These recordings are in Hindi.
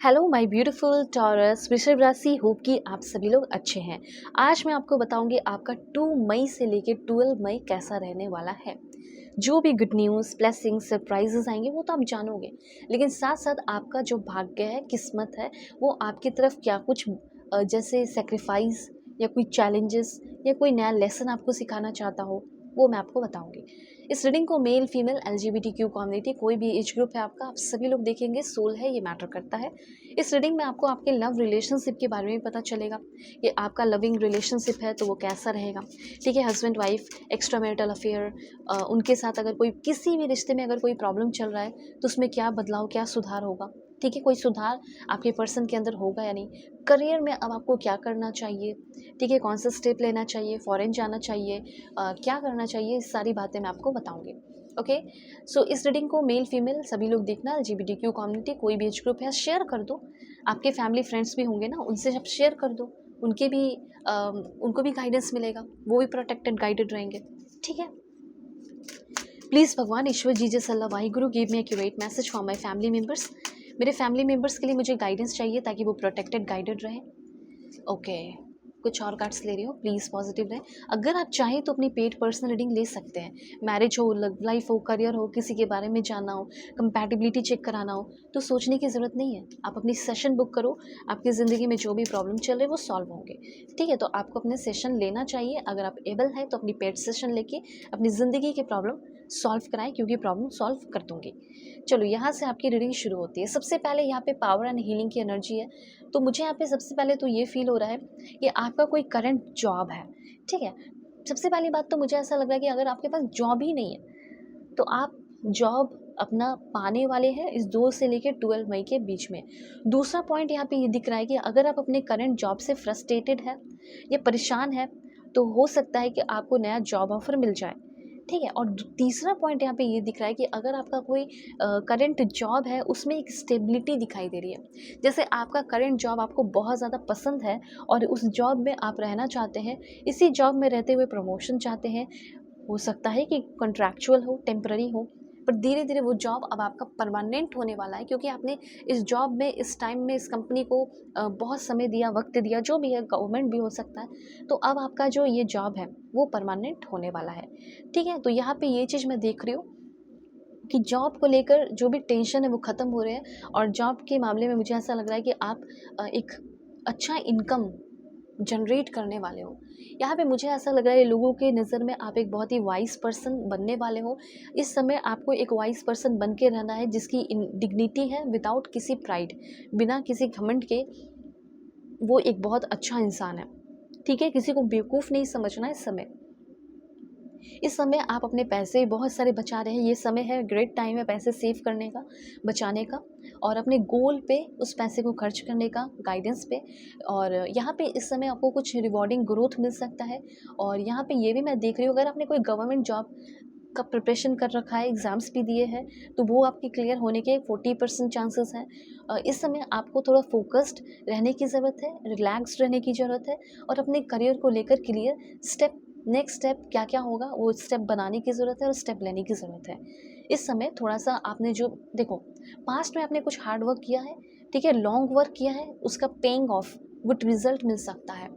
हेलो माय ब्यूटीफुल टॉरस वृषभ राशि, होप कि आप सभी लोग अच्छे हैं। आज मैं आपको बताऊंगी आपका 2 मई से लेके 12 मई कैसा रहने वाला है। जो भी गुड न्यूज़, ब्लेसिंग्स, सरप्राइजेस आएंगे वो तो आप जानोगे, लेकिन साथ साथ आपका जो भाग्य है, किस्मत है, वो आपकी तरफ क्या कुछ जैसे सेक्रीफाइस या कोई चैलेंजेस या कोई नया लेसन आपको सिखाना चाहता हो, वो मैं आपको बताऊंगी। इस रीडिंग को मेल फीमेल LGBTQ कम्युनिटी, कोई भी एज ग्रुप है आपका, आप सभी लोग देखेंगे। सोल है, ये मैटर करता है। इस रीडिंग में आपको आपके लव रिलेशनशिप के बारे में पता चलेगा कि आपका लविंग रिलेशनशिप है तो वो कैसा रहेगा। ठीक है, husband wife, extra marital affair, उनके साथ अगर कोई किसी भी रिश्ते में अगर कोई प्रॉब्लम चल रहा है तो उसमें क्या बदलाव, क्या सुधार होगा। ठीक है, कोई सुधार आपके पर्सन के अंदर होगा या नहीं। करियर में अब आपको क्या करना चाहिए, ठीक है, कौन सा स्टेप लेना चाहिए, फॉरेन जाना चाहिए, क्या करना चाहिए, इस सारी बातें मैं आपको बताऊंगी। ओके, सो इस रीडिंग को मेल फीमेल सभी लोग देखना। LGBTQ कम्युनिटी, कोई भी एज ग्रुप है, शेयर कर दो। आपके फैमिली फ्रेंड्स भी होंगे ना, उनसे आप शेयर कर दो। उनके भी उनको भी गाइडेंस मिलेगा, वो भी प्रोटेक्टेड गाइडेड रहेंगे। ठीक है, प्लीज़ भगवान ईश्वर Jesus Allah Waheguru give me accurate message for my family members. मेरे फैमिली मेम्बर्स के लिए मुझे गाइडेंस चाहिए ताकि वो प्रोटेक्टेड गाइडेड रहे। ओके, कुछ और कार्ड्स ले रही हो, प्लीज़ पॉजिटिव रहें। अगर आप चाहें तो अपनी पेड पर्सनल रीडिंग ले सकते हैं। मैरिज हो, लव लाइफ हो, करियर हो, किसी के बारे में जानना हो, कंपैटिबिलिटी चेक कराना हो, तो सोचने की ज़रूरत नहीं है। आप अपनी सेशन बुक करो, आपकी ज़िंदगी में जो भी प्रॉब्लम चल रहे वो सॉल्व होंगे। ठीक है, तो आपको अपने सेशन लेना चाहिए। अगर आप एबल हैं तो अपनी पेड सेशन लेके अपनी ज़िंदगी की प्रॉब्लम सॉल्व कराएं, क्योंकि प्रॉब्लम सॉल्व कर दूंगी। चलो, यहाँ से आपकी रीडिंग शुरू होती है। सबसे पहले यहाँ पे पावर एंड हीलिंग की एनर्जी है। तो मुझे यहाँ पे सबसे पहले तो ये फील हो रहा है कि आपका कोई करंट जॉब है। ठीक है, सबसे पहली बात तो मुझे ऐसा लग रहा है कि अगर आपके पास जॉब ही नहीं है तो आप जॉब अपना पाने वाले हैं इस 2 से लेकर 12 मई के बीच में। दूसरा पॉइंट यहाँ पे ये दिख रहा है कि अगर आप अपने करंट जॉब से फ्रस्ट्रेटेड है या परेशान है तो हो सकता है कि आपको नया जॉब ऑफर मिल जाए। ठीक है, और तीसरा पॉइंट यहाँ पे ये दिख रहा है कि अगर आपका कोई करंट जॉब है उसमें एक स्टेबिलिटी दिखाई दे रही है। जैसे आपका करंट जॉब आपको बहुत ज़्यादा पसंद है और उस जॉब में आप रहना चाहते हैं, इसी जॉब में रहते हुए प्रमोशन चाहते हैं। हो सकता है कि कॉन्ट्रैक्चुअल हो, टेम्पररी हो, पर धीरे धीरे वो जॉब अब आपका परमानेंट होने वाला है, क्योंकि आपने इस जॉब में, इस टाइम में, इस कंपनी को बहुत समय दिया, वक्त दिया, जो भी है, गवर्नमेंट भी हो सकता है। तो अब आपका जो ये जॉब है वो परमानेंट होने वाला है। ठीक है, तो यहाँ पे ये चीज़ मैं देख रही हूँ कि जॉब को लेकर जो भी टेंशन है वो ख़त्म हो रहे हैं, और जॉब के मामले में मुझे ऐसा लग रहा है कि आप एक अच्छा इनकम जनरेट करने वाले हो। यहाँ पे मुझे ऐसा लग रहा है लोगों के नज़र में आप एक बहुत ही वाइज पर्सन बनने वाले हो। इस समय आपको एक वाइज पर्सन बन के रहना है जिसकी डिग्निटी है, विदाउट किसी प्राइड, बिना किसी घमंड के। वो एक बहुत अच्छा इंसान है। ठीक है, किसी को बेवकूफ़ नहीं समझना इस समय। इस समय आप अपने पैसे बहुत सारे बचा रहे हैं। ये समय है, ग्रेट टाइम है पैसे सेव करने का, बचाने का, और अपने गोल पे उस पैसे को खर्च करने का, गाइडेंस पे। और यहाँ पे इस समय आपको कुछ रिवॉर्डिंग ग्रोथ मिल सकता है। और यहाँ पे ये भी मैं देख रही हूँ, अगर आपने कोई गवर्नमेंट जॉब का प्रिपरेशन कर रखा है, एग्ज़ाम्स भी दिए हैं, तो वो आपके क्लियर होने के 40% चांसेस हैं। इस समय आपको थोड़ा फोकस्ड रहने की ज़रूरत है, रिलैक्स्ड रहने की ज़रूरत है, और अपने करियर को लेकर क्लियर स्टेप, नेक्स्ट स्टेप क्या क्या होगा वो स्टेप बनाने की ज़रूरत है और स्टेप लेने की ज़रूरत है। इस समय थोड़ा सा आपने जो, देखो, पास्ट में आपने कुछ हार्ड वर्क किया है, ठीक है, लॉन्ग वर्क किया है, उसका पेइंग ऑफ गुड रिजल्ट मिल सकता है।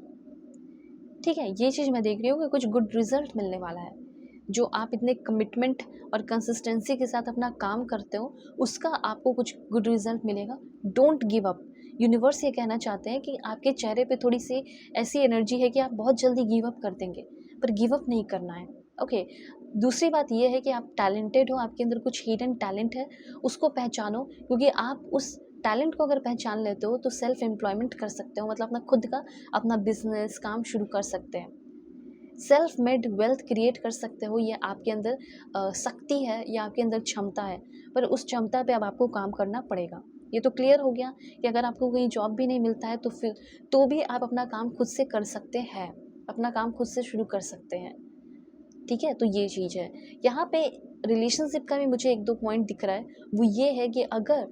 ठीक है, ये चीज़ मैं देख रही हूँ कि कुछ गुड रिजल्ट मिलने वाला है। जो आप इतने कमिटमेंट और कंसिस्टेंसी के साथ अपना काम करते हो, उसका आपको कुछ गुड रिजल्ट मिलेगा। Don't give up. यूनिवर्स ये कहना चाहते हैं कि आपके चेहरे पे थोड़ी सी ऐसी एनर्जी है कि आप बहुत जल्दी गिव अप कर देंगे, पर गिव अप नहीं करना है। ओके, दूसरी बात ये है कि आप टैलेंटेड हो, आपके अंदर कुछ हिडन टैलेंट है, उसको पहचानो, क्योंकि आप उस टैलेंट को अगर पहचान लेते हो तो सेल्फ एम्प्लॉयमेंट कर सकते हो, मतलब अपना खुद का अपना बिजनेस काम शुरू कर सकते हैं। सेल्फ मेड वेल्थ क्रिएट कर सकते हो। ये आपके अंदर शक्ति है, या आपके अंदर क्षमता है, पर उस क्षमता पे अब आपको काम करना पड़ेगा। ये तो क्लियर हो गया कि अगर आपको कहीं जॉब भी नहीं मिलता है तो फिर तो भी आप अपना काम खुद से कर सकते हैं, अपना काम खुद से शुरू कर सकते हैं। ठीक है, तो ये चीज़ है। यहाँ पे रिलेशनशिप का भी मुझे 1-2 पॉइंट दिख रहा है। वो ये है कि अगर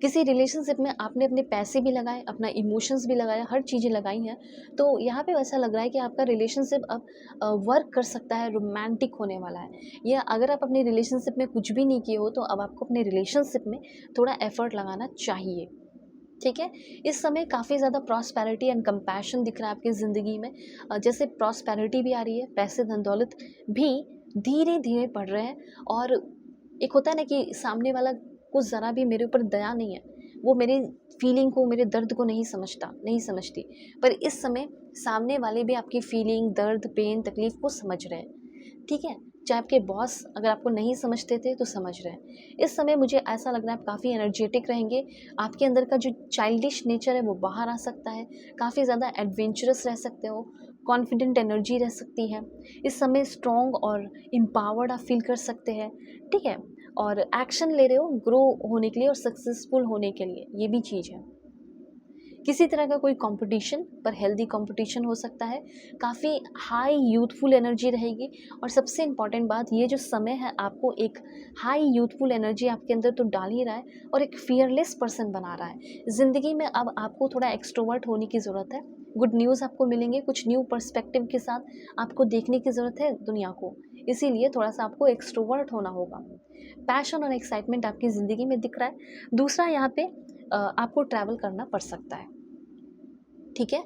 किसी रिलेशनशिप में आपने अपने पैसे भी लगाए, अपना इमोशंस भी लगाया, हर चीज़ें लगाई हैं, तो यहाँ पे वैसा लग रहा है कि आपका रिलेशनशिप अब वर्क कर सकता है, रोमांटिक होने वाला है। या अगर आप अपनी रिलेशनशिप में कुछ भी नहीं किए हो, तो अब आपको अपने रिलेशनशिप में थोड़ा एफर्ट लगाना चाहिए, ठीक है? इस समय काफ़ी ज़्यादा प्रॉस्पेरिटी एंड कंपैशन दिख रहा है आपकी ज़िंदगी में। जैसे प्रॉस्पेरिटी भी आ रही है, पैसे धन-दौलत भी धीरे-धीरे बढ़ रहे हैं, और एक होता है ना कि सामने वाला को ज़रा भी मेरे ऊपर दया नहीं है, वो मेरी फीलिंग को, मेरे दर्द को नहीं समझता, नहीं समझती। पर इस समय सामने वाले भी आपकी फीलिंग, दर्द, पेन, तकलीफ़ को समझ रहे हैं, ठीक है? चाहे आपके बॉस अगर आपको नहीं समझते थे तो समझ रहे हैं। इस समय मुझे ऐसा लग रहा है आप काफ़ी एनर्जेटिक रहेंगे, आपके अंदर का जो चाइल्डिश नेचर है वो बाहर आ सकता है, काफ़ी ज़्यादा एडवेंचरस रह सकते हो, कॉन्फिडेंट एनर्जी रह सकती है। इस समय स्ट्रॉन्ग और एम्पावर्ड आप फील कर सकते हैं, ठीक है? और एक्शन ले रहे हो ग्रो होने के लिए और सक्सेसफुल होने के लिए, ये भी चीज़ है। किसी तरह का कोई कंपटीशन, पर हेल्दी कंपटीशन हो सकता है, काफ़ी हाई यूथफुल एनर्जी रहेगी, और सबसे इम्पॉर्टेंट बात, ये जो समय है आपको एक हाई यूथफुल एनर्जी आपके अंदर तो डाल ही रहा है और एक फियरलेस पर्सन बना रहा है। ज़िंदगी में अब आपको थोड़ा एक्सट्रोवर्ट होने की ज़रूरत है, गुड न्यूज़ आपको मिलेंगे, कुछ न्यू पर्सपेक्टिव के साथ आपको देखने की ज़रूरत है दुनिया को, इसीलिए थोड़ा सा आपको एक्सट्रोवर्ट होना होगा। पैशन और एक्साइटमेंट आपकी ज़िंदगी में दिख रहा है। दूसरा, यहाँ पे आपको ट्रैवल करना पड़ सकता है, ठीक है?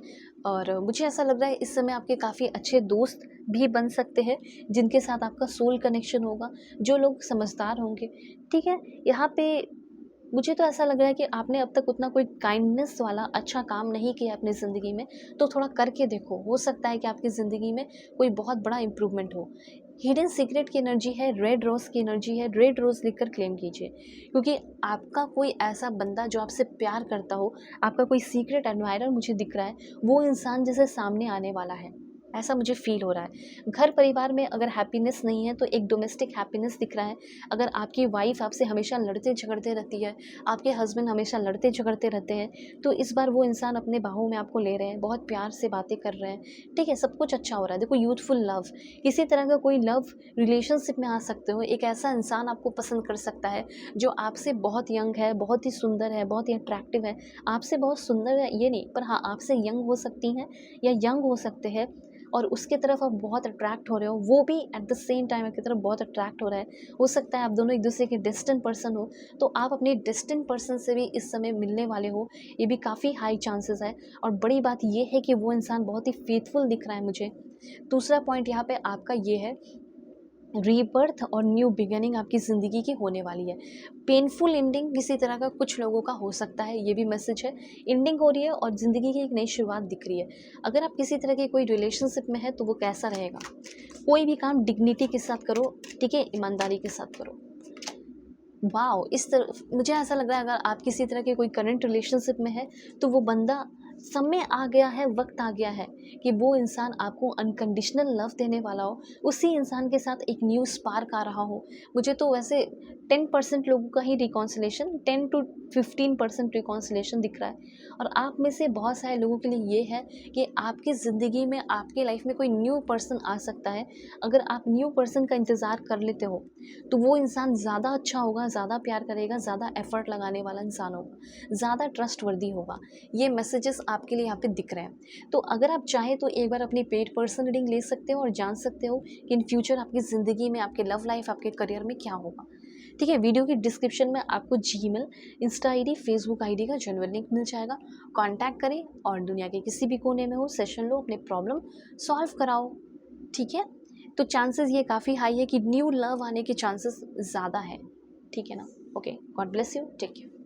और मुझे ऐसा लग रहा है इस समय आपके काफ़ी अच्छे दोस्त भी बन सकते हैं, जिनके साथ आपका सोल कनेक्शन होगा, जो लोग समझदार होंगे, ठीक है? यहाँ पे मुझे तो ऐसा लग रहा है कि आपने अब तक उतना कोई काइंडनेस वाला अच्छा काम नहीं किया अपनी ज़िंदगी में, तो थोड़ा करके देखो, हो सकता है कि आपकी ज़िंदगी में कोई बहुत बड़ा इम्प्रूवमेंट हो। हिडन सीक्रेट की एनर्जी है, रेड रोज़ की एनर्जी है, रेड रोज़ लिखकर क्लेम कीजिए, क्योंकि आपका कोई ऐसा बंदा जो आपसे प्यार करता हो, आपका कोई सीक्रेट एडमायरर मुझे दिख रहा है, वो इंसान जैसे सामने आने वाला है, ऐसा मुझे फ़ील हो रहा है। घर परिवार में अगर हैप्पीनेस नहीं है, तो एक डोमेस्टिक हैप्पीनेस दिख रहा है। अगर आपकी वाइफ़ आपसे हमेशा लड़ते झगड़ते रहती है, आपके हस्बैंड हमेशा लड़ते झगड़ते रहते हैं, तो इस बार वो इंसान अपने बाहों में आपको ले रहे हैं, बहुत प्यार से बातें कर रहे हैं, ठीक है? सब कुछ अच्छा हो रहा है। देखो, यूथफुल लव, किसी तरह का कोई लव रिलेशनशिप में आ सकते हो। एक ऐसा इंसान आपको पसंद कर सकता है, जो आपसे बहुत यंग है, बहुत ही सुंदर है, बहुत ही अट्रैक्टिव है। आपसे बहुत सुंदर है ये नहीं, पर हाँ, आपसे यंग हो सकती हैं या यंग हो सकते हैं, और उसके तरफ आप बहुत अट्रैक्ट हो रहे हो, वो भी एट द सेम टाइम आपकी तरफ बहुत अट्रैक्ट हो रहा है। हो सकता है आप दोनों एक दूसरे के डेस्टिन्ड पर्सन हो, तो आप अपने डेस्टिन्ड पर्सन से भी इस समय मिलने वाले हो, ये भी काफ़ी हाई चांसेस है। और बड़ी बात ये है कि वो इंसान बहुत ही फेथफुल दिख रहा है मुझे। दूसरा पॉइंट यहाँ पे आपका ये है, रीबर्थ और न्यू बिगिनिंग आपकी ज़िंदगी की होने वाली है। पेनफुल एंडिंग किसी तरह का कुछ लोगों का हो सकता है, ये भी मैसेज है। एंडिंग हो रही है और ज़िंदगी की एक नई शुरुआत दिख रही है। अगर आप किसी तरह की कोई रिलेशनशिप में है, तो वो कैसा रहेगा? कोई भी काम डिग्निटी के साथ करो, ठीक है? ईमानदारी के साथ करो। वाओ! इस तरह मुझे ऐसा लग रहा है, अगर आप किसी तरह के कोई करंट रिलेशनशिप में है, तो वो बंदा, समय आ गया है, वक़्त आ गया है कि वो इंसान आपको अनकंडीशनल लव देने वाला हो। उसी इंसान के साथ एक न्यू स्पार्क आ रहा हो। मुझे तो वैसे 10% लोगों का ही रिकॉन्सिलेशन, 10 टू 15% रिकॉन्सिलेशन दिख रहा है। और आप में से बहुत सारे लोगों के लिए ये है कि आपकी ज़िंदगी में, आपकी लाइफ़ में कोई न्यू पर्सन आ सकता है। अगर आप न्यू पर्सन का इंतज़ार कर लेते हो, तो वो इंसान ज़्यादा अच्छा होगा, ज़्यादा प्यार करेगा, ज़्यादा एफ़र्ट लगाने वाला इंसान होगा, ज़्यादा ट्रस्टवर्दी होगा। ये मैसेजेस आपके लिए यहाँ पे दिख रहे हैं। तो अगर आप चाहें तो एक बार अपनी पेड पर्सन रीडिंग ले सकते हो और जान सकते हो कि इन फ्यूचर आपकी ज़िंदगी में, आपके लव लाइफ़, आपके करियर में क्या होगा। ठीक है? वीडियो की डिस्क्रिप्शन में आपको Gmail, Insta ID, Facebook ID का जेन्युइन लिंक मिल जाएगा। कॉन्टैक्ट करें और दुनिया के किसी भी कोने में हो, सेशन लो, अपने प्रॉब्लम सॉल्व कराओ। ठीक है? तो चांसेस ये काफ़ी हाई है कि न्यू लव आने के चांसेस ज़्यादा हैं। ठीक है ना? Okay, God bless you, take care.